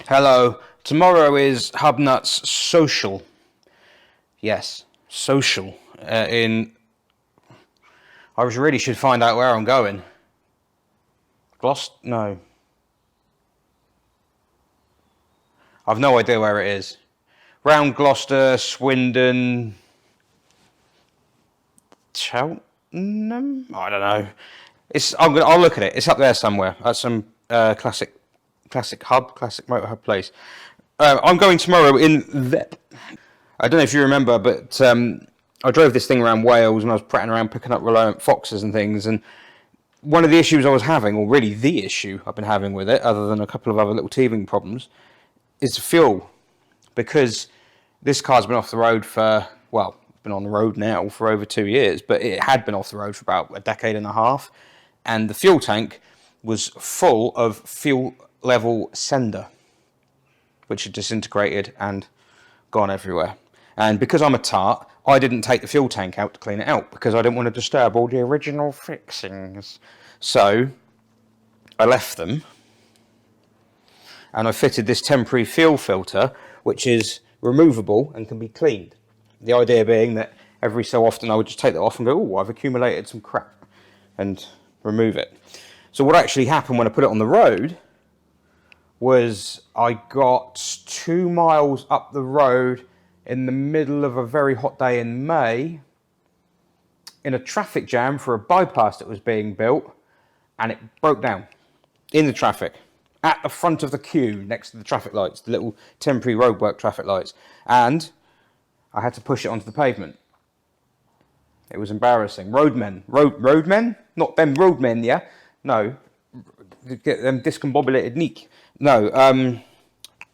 Hello. Tomorrow is HubNut's social. Yes, social. I really should find out where I'm going. No. I've no idea where it is. Round Gloucester, Swindon, Cheltenham? I don't know. I'll look at it. It's up there somewhere at some classic motor hub place. I'm going tomorrow I don't know if you remember, but I drove this thing around Wales and I was prattling around picking up reliant foxes and things, and one of the issues I was having, or really the issue I've been having with it, other than a couple of other little teething problems, is fuel. Because this car's been off the road for, well, been on the road now for over 2 years, but it had been off the road for about a decade and a half, and the fuel tank was full of fuel level sender, which had disintegrated and gone everywhere. And because I'm a tart, I didn't take the fuel tank out to clean it out because I didn't want to disturb all the original fixings. So I left them and I fitted this temporary fuel filter, which is removable and can be cleaned. The idea being that every so often I would just take that off and go, oh, I've accumulated some crap, and remove it. So what actually happened when I put it on the road was I got 2 miles up the road in the middle of a very hot day in May in a traffic jam for a bypass that was being built, and it broke down in the traffic at the front of the queue next to the traffic lights, the little temporary roadwork traffic lights, and I had to push it onto the pavement. It was embarrassing. Roadmen? Not them roadmen, yeah? No, get them discombobulated neek. No,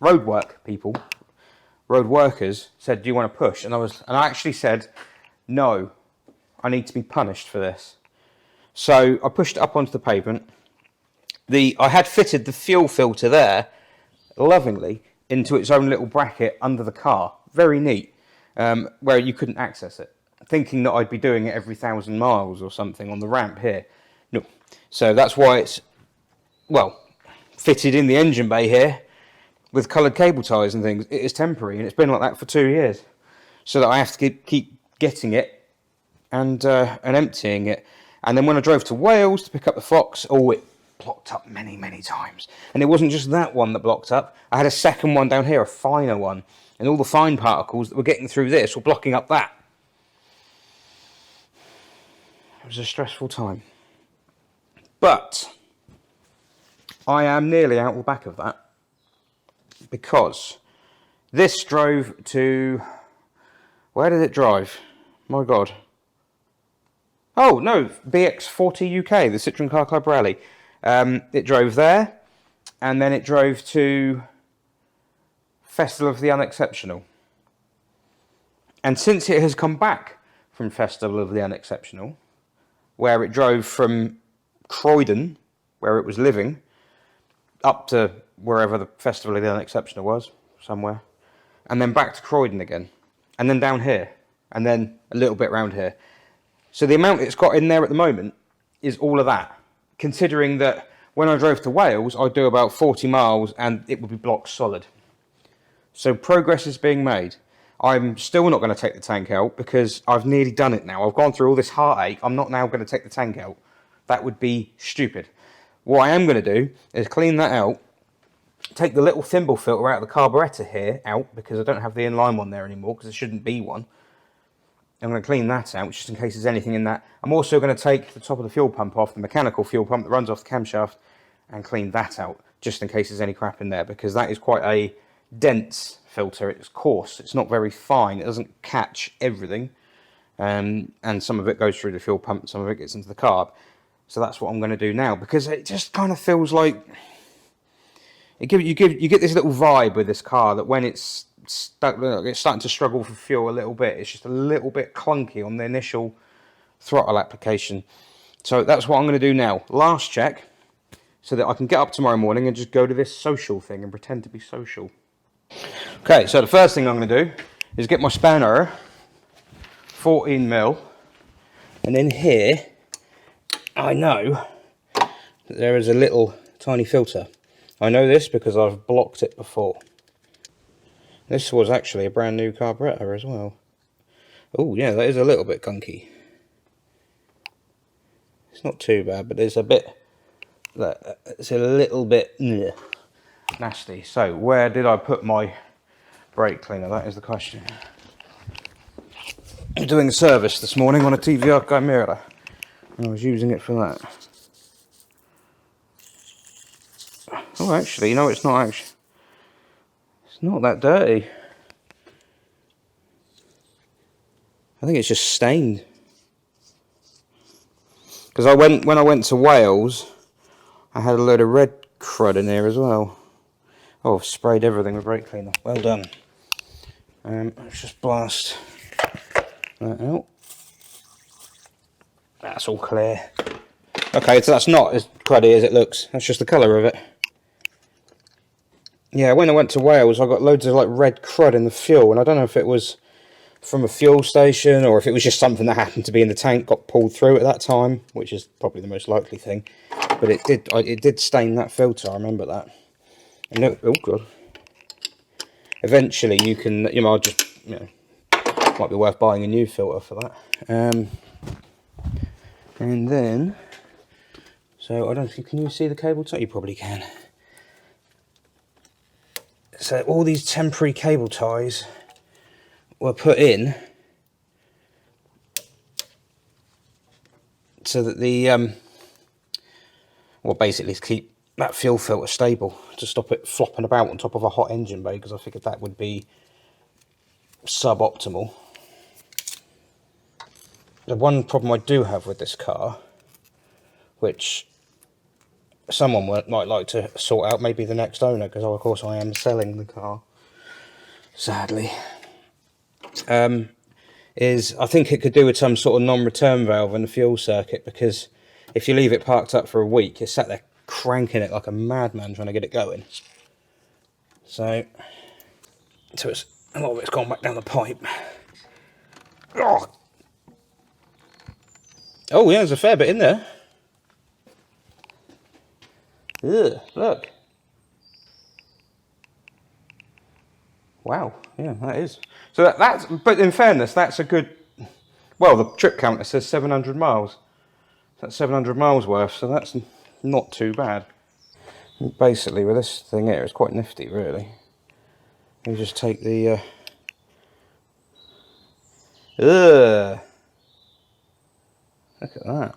road work people, road workers said, do you want to push? And I actually said, no, I need to be punished for this. So I pushed it up onto the pavement. I had fitted the fuel filter there, lovingly, into its own little bracket under the car. Very neat, where you couldn't access it. Thinking that I'd be doing it every 1,000 miles or something on the ramp here. No. So that's why it's, well, fitted in the engine bay here with coloured cable ties and things. It is temporary, and it's been like that for 2 years. So that I have to keep getting it and emptying it. And then when I drove to Wales to pick up the Fox, it blocked up many, many times. And it wasn't just that one that blocked up. I had a second one down here, a finer one. And all the fine particles that were getting through this were blocking up that. It was a stressful time. But I am nearly out the back of that, because this drove to, where did it drive? My God. Oh, no, BX40 UK, the Citroen Car Club Rally. It drove there, and then it drove to Festival of the Unexceptional. And since it has come back from Festival of the Unexceptional, where it drove from Croydon, where it was living, up to wherever the Festival of the Unexceptional was, somewhere, and then back to Croydon again, and then down here, and then a little bit round here. So the amount it's got in there at the moment is all of that, considering that when I drove to Wales, I'd do about 40 miles and it would be blocked solid. So progress is being made. I'm still not going to take the tank out because I've nearly done it now. I've gone through all this heartache. I'm not now going to take the tank out. That would be stupid. What I am going to do is clean that out, take the little thimble filter out of the carburettor here out, because I don't have the inline one there anymore because there shouldn't be one. I'm going to clean that out just in case there's anything in that. I'm also going to take the top of the fuel pump off, the mechanical fuel pump that runs off the camshaft, and clean that out just in case there's any crap in there, because that is quite a dense filter. It's coarse, it's not very fine, it doesn't catch everything, and some of it goes through the fuel pump, some of it gets into the carb. So that's what I'm going to do now, because it just kind of feels like you get this little vibe with this car that when it's starting to struggle for fuel a little bit, it's just a little bit clunky on the initial throttle application. So that's what I'm going to do now. Last check, so that I can get up tomorrow morning and just go to this social thing and pretend to be social. Okay, so the first thing I'm going to do is get my spanner, 14mm, and in here I know that there is a little tiny filter. I know this because I've blocked it before. This was actually a brand new carburettor as well. Oh yeah, that is a little bit gunky. It's not too bad, but there's a bit, it's a little bit nasty. So where did I put my brake cleaner? That is the question. I'm doing a service this morning on a TVR Chimera, and I was using it for that. Oh, actually, no, it's not actually. It's not that dirty. I think it's just stained. Because when I went to Wales, I had a load of red crud in there as well. Oh, I've sprayed everything with brake cleaner. Well done. Let's just blast that out. That's all clear. Okay, so that's not as cruddy as it looks. That's just the colour of it. Yeah, when I went to Wales, I got loads of like red crud in the fuel, and I don't know if it was from a fuel station or if it was just something that happened to be in the tank, got pulled through at that time, which is probably the most likely thing. But it did stain that filter. I remember that. And oh god. Eventually, you can, I'll just, might be worth buying a new filter for that. And then, so I don't think, can you see the cable tie? You probably can. So all these temporary cable ties were put in so that the well, basically to keep that fuel filter stable, to stop it flopping about on top of a hot engine bay, because I figured that would be suboptimal. The one problem I do have with this car, which someone might like to sort out, maybe the next owner, because of course I am selling the car, sadly, is I think it could do with some sort of non-return valve in the fuel circuit, because if you leave it parked up for a week, it's sat there cranking it like a madman trying to get it going. So it's a lot of it's gone back down the pipe. Oh yeah, there's a fair bit in there. Ugh, look. Wow, yeah, that is. So that's, but in fairness, that's a good, well, the trip counter says 700 miles. That's 700 miles worth, so that's not too bad. Basically, with this thing here, it's quite nifty, really. You just take the, look at that.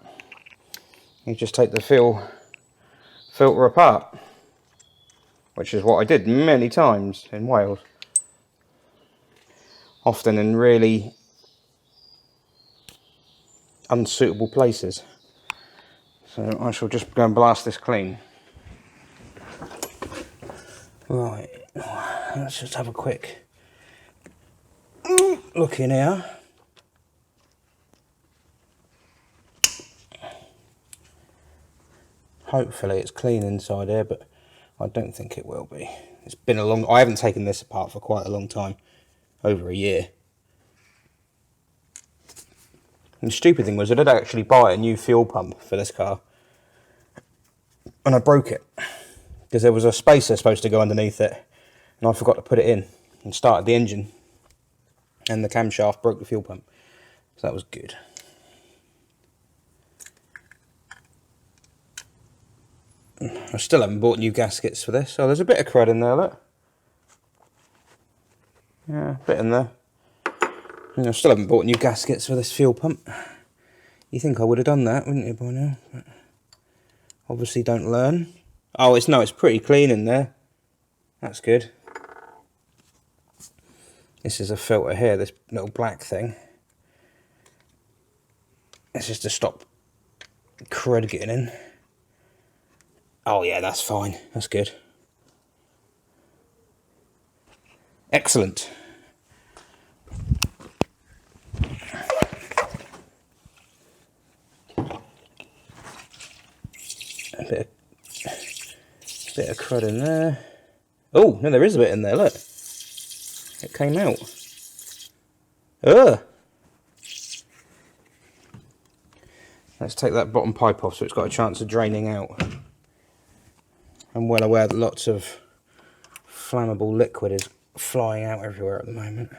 You just take the filter apart, which is what I did many times in Wales, often in really unsuitable places. So I shall just go and blast this clean. Right, let's just have a quick look in here. Hopefully it's clean inside here, but I don't think it will be. It's been a long, I haven't taken this apart for quite a long time, over a year. And the stupid thing was I did actually buy a new fuel pump for this car, and I broke it because there was a spacer supposed to go underneath it, and I forgot to put it in and started the engine, and the camshaft broke the fuel pump, so that was good. I still haven't bought new gaskets for this. Oh, there's a bit of crud in there, look. Yeah, a bit in there. And I still haven't bought new gaskets for this fuel pump. You think I would have done that, wouldn't you, by now? But obviously don't learn. Oh, it's pretty clean in there. That's good. This is a filter here, this little black thing. This is to stop crud getting in. Oh yeah, that's fine. That's good. Excellent. A bit of crud in there. Oh, no, there is a bit in there, look. It came out. Ugh. Let's take that bottom pipe off so it's got a chance of draining out. I'm well aware that lots of flammable liquid is flying out everywhere at the moment.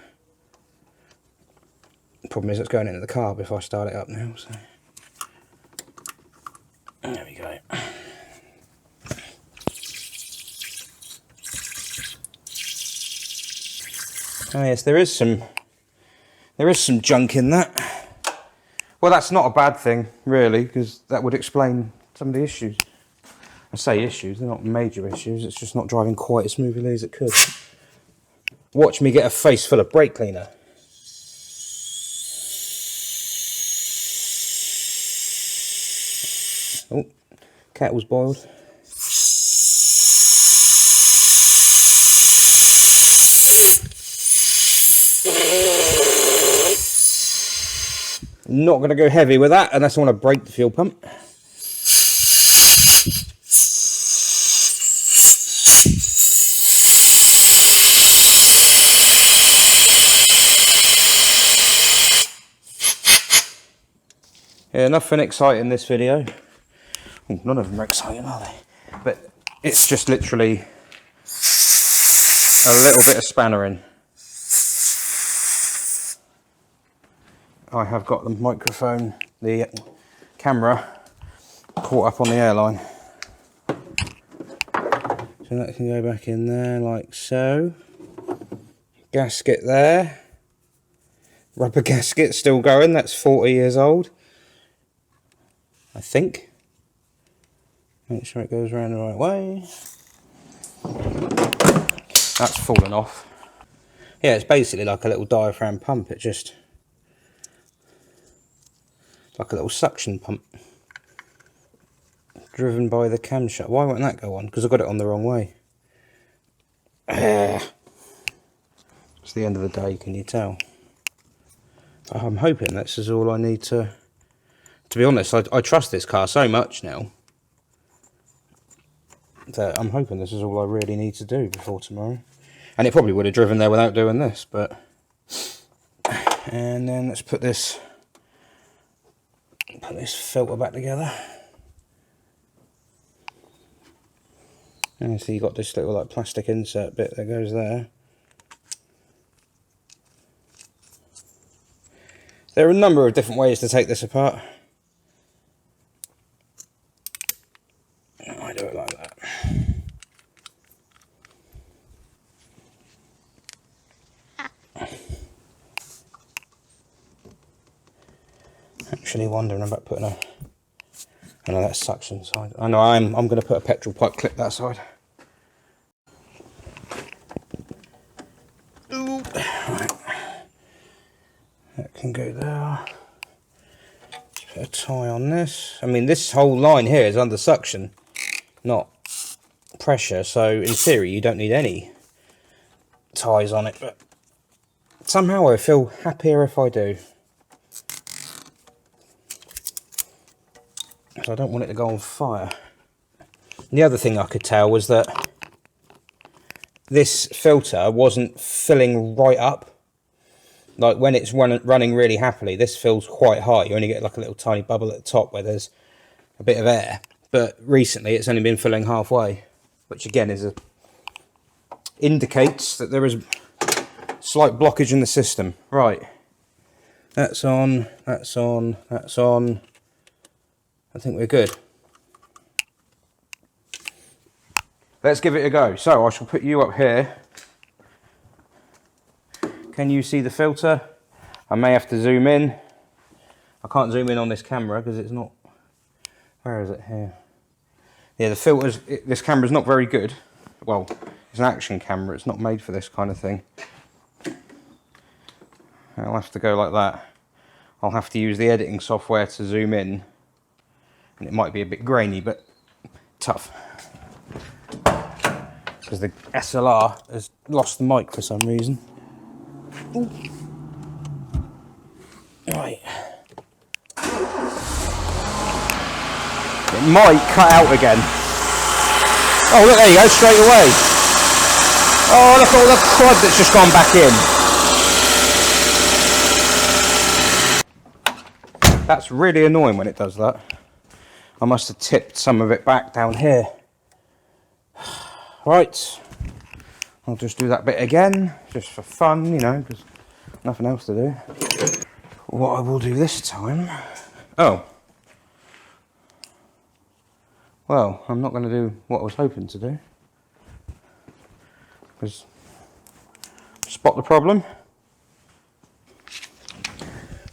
The problem is it's going into the carb if I start it up now, so there we go. Oh yes, there is some junk in that. Well, that's not a bad thing, really, because that would explain some of the issues. I say issues, they're not major issues, it's just not driving quite as smoothly as it could. Watch me get a face full of brake cleaner. Oh, kettle's boiled. Not going to go heavy with that unless I want to break the fuel pump. Yeah, nothing exciting in this video. Oh, none of them are exciting, are they? But it's just literally a little bit of spannering. I have got the microphone, the camera caught up on the airline. So that can go back in there like so. Gasket there. Rubber gasket still going, that's 40 years old. I think. Make sure it goes around the right way. That's fallen off. Yeah, it's basically like a little diaphragm pump, it just... like a little suction pump driven by the camshaft. Why won't that go on? Because I got it on the wrong way. It's the end of the day, can you tell? I'm hoping this is all I need to be honest, I trust this car so much now that I'm hoping this is all I really need to do before tomorrow. And it probably would have driven there without doing this, but... and then let's put this filter back together. And so you got this little like plastic insert bit that goes there. There are a number of different ways to take this apart. I do it like that. Actually wondering about putting a... I know that's suction side. I know I'm going to put a petrol pipe clip that side. Ooh. Right. That can go there. Just put a tie on this. I mean, this whole line here is under suction, not pressure. So in theory, you don't need any ties on it. But somehow I feel happier if I do. I don't want it to go on fire. And the other thing I could tell was that this filter wasn't filling right up. Like when it's running really happily, this fills quite high. You only get like a little tiny bubble at the top where there's a bit of air. But recently it's only been filling halfway, which again indicates that there is slight blockage in the system. Right, that's on, that's on, that's on. I think we're good. Let's give it a go. So I shall put you up here. Can you see the filter? I may have to zoom in. I can't zoom in on this camera because it's not... Where is it? Here. Yeah, the filters... This camera's not very good. Well, it's an action camera. It's not made for this kind of thing. I'll have to go like that. I'll have to use the editing software to zoom in. And it might be a bit grainy, but tough. Because the SLR has lost the mic for some reason. Ooh. Right. It might cut out again. Oh, look, there you go, straight away. Oh, look at all the crud that's just gone back in. That's really annoying when it does that. I must have tipped some of it back down here. Right, I'll just do that bit again, just for fun, you know, because nothing else to do. What I will do this time... Oh. Well, I'm not going to do what I was hoping to do. Because... Spot the problem.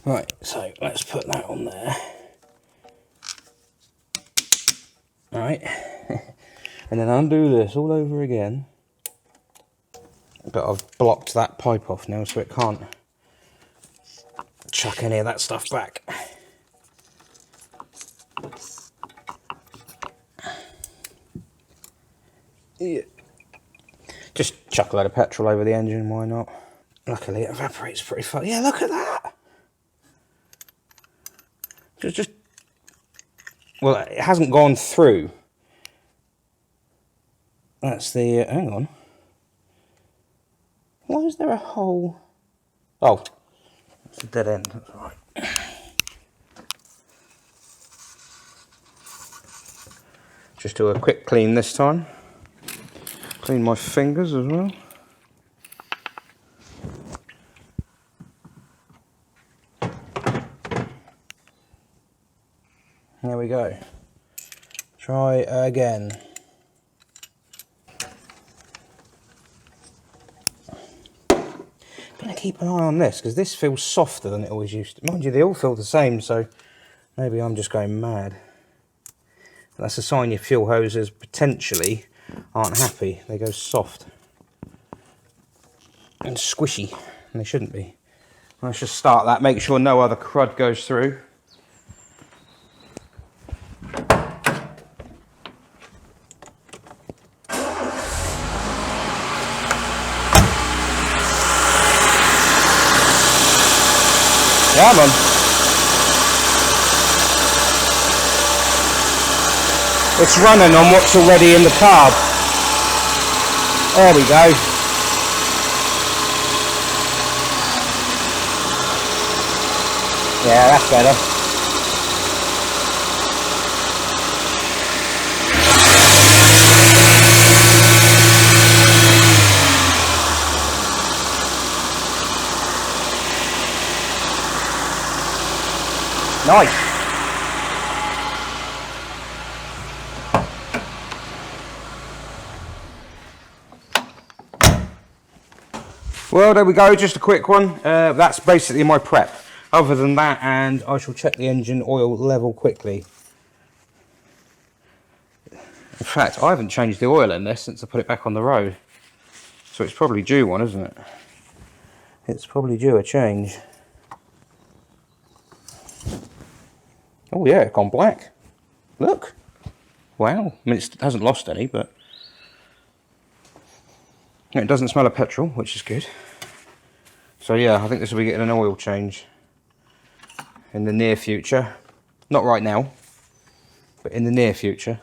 Right, so let's put that on there. Right. And then undo this all over again. But I've blocked that pipe off now, so it can't chuck any of that stuff back. Yeah. Just chuck a load of petrol over the engine, why not? Luckily it evaporates pretty fast. Yeah, look at that! Just... Well, it hasn't gone through. That's the... hang on. Why is there a hole? Oh, it's a dead end, that's all right. Just do a quick clean this time. Clean my fingers as well. There we go. Try again. Gonna keep an eye on this because this feels softer than it always used to. Mind you, they all feel the same, so maybe I'm just going mad. That's a sign your fuel hoses potentially aren't happy. They go soft and squishy, and they shouldn't be. Let's just start that. Make sure no other crud goes through. Yeah, man. It's running on what's already in the carb. There we go. Yeah, that's better. Nice. Well, there we go, just a quick one. That's basically my prep. Other than that, and I shall check the engine oil level quickly. In fact, I haven't changed the oil in this since I put it back on the road. So it's probably due one, isn't it? It's probably due a change. Oh yeah, gone black. Look. Wow. I mean, it hasn't lost any, but... It doesn't smell of petrol, which is good. So yeah, I think this will be getting an oil change in the near future. Not right now, but in the near future.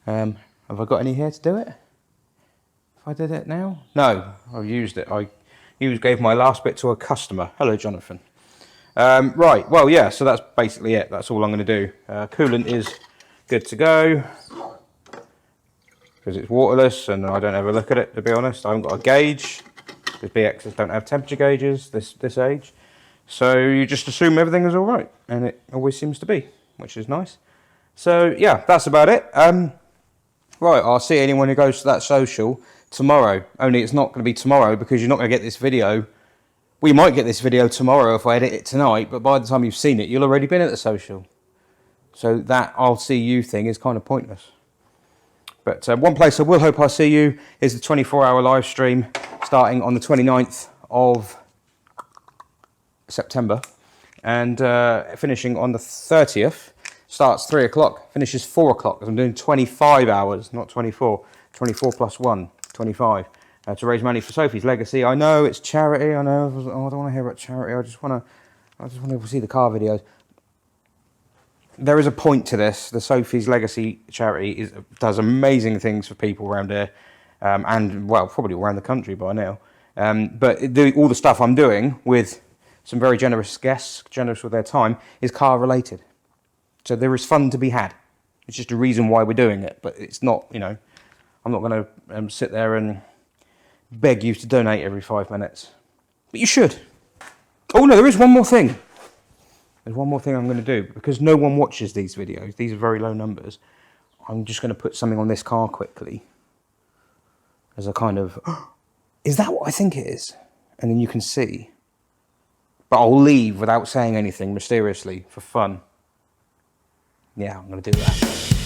Have I got any here to do it? If I did it now? No, I've used it. I gave my last bit to a customer. Hello, Jonathan. Right, well, yeah, so that's basically it. That's all I'm going to do. Coolant is good to go because it's waterless and I don't ever look at it, to be honest. I haven't got a gauge because BXs don't have temperature gauges this age. So you just assume everything is all right, and it always seems to be, which is nice. So, yeah, that's about it. Right, I'll see anyone who goes to that social tomorrow. Only it's not going to be tomorrow because you're not going to get this video. We might get this video tomorrow if I edit it tonight, but by the time you've seen it, you'll already been at the social. So that I'll see you thing is kind of pointless. But one place I will hope I see you is the 24-hour live stream starting on the 29th of September and finishing on the 30th. Starts 3 o'clock, finishes 4 o'clock, because I'm doing 25 hours, not 24. 24 plus 1, 25. To raise money for Sophie's legacy. I know it's charity. I know. I don't want to hear about charity. I just want to see the car videos. There is a point to this. The Sophie's Legacy charity does amazing things for people around here, and well, probably around the country by now. But all the stuff I'm doing with some very generous guests, generous with their time, is car related. So there is fun to be had. It's just a reason why we're doing it. But it's not, you know, I'm not going to sit there and beg you to donate every 5 minutes. But you should. Oh no, there is one more thing. There's one more thing I'm going to do. Because no one watches these videos. These are very low numbers. I'm just going to put something on this car quickly. As a kind of... Is that what I think it is? And then you can see. But I'll leave without saying anything mysteriously for fun. Yeah, I'm going to do that.